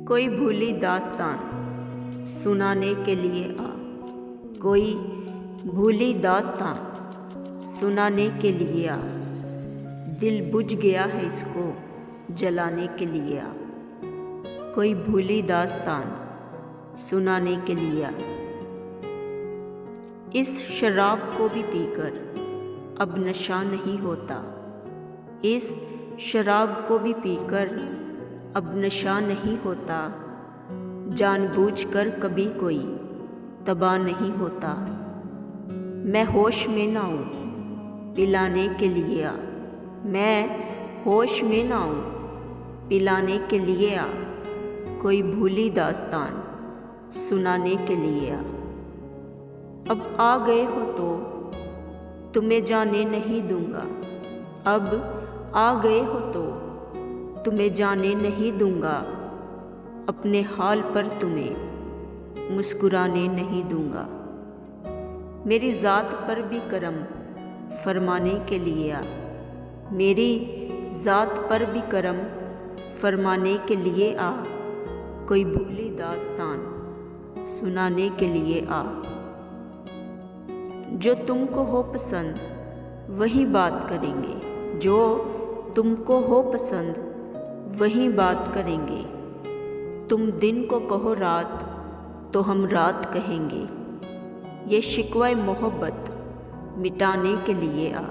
कोई भूली दास्तान सुनाने के लिए आ। कोई भूली दास्तान सुनाने के लिए आ। दिल बुझ गया है इसको जलाने के लिए आ। कोई भूली दास्तान सुनाने के लिए आ। इस शराब को भी पीकर अब नशा नहीं होता। इस शराब को भी पीकर अब नशा नहीं होता। जानबूझकर कभी कोई तबाह नहीं होता। मैं होश में ना हूँ पिलाने के लिए आ। मैं होश में ना हूँ पिलाने के लिए आ। कोई भूली दास्तान सुनाने के लिए आ। अब आ गए हो तो तुम्हें जाने नहीं दूंगा। अब आ गए हो तो तुम्हें जाने नहीं दूंगा। अपने हाल पर तुम्हें मुस्कुराने नहीं दूंगा। मेरी ज़ात पर भी करम फरमाने के लिए आ। मेरी ज़ात पर भी करम फरमाने के लिए आ। कोई भूली दास्तान सुनाने के लिए आ। जो तुमको हो पसंद वही बात करेंगे। जो तुमको हो पसंद वही बात करेंगे। तुम दिन को कहो रात तो हम रात कहेंगे। ये शिकवा मोहब्बत मिटाने के लिए आ।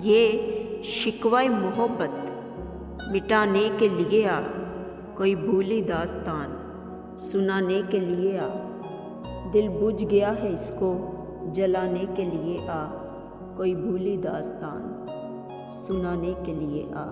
ये शिकवा मोहब्बत मिटाने के लिए आ। कोई भूली दास्तान सुनाने के लिए आ। दिल बुझ गया है इसको जलाने के लिए आ। कोई भूली दास्तान सुनाने के लिए आ।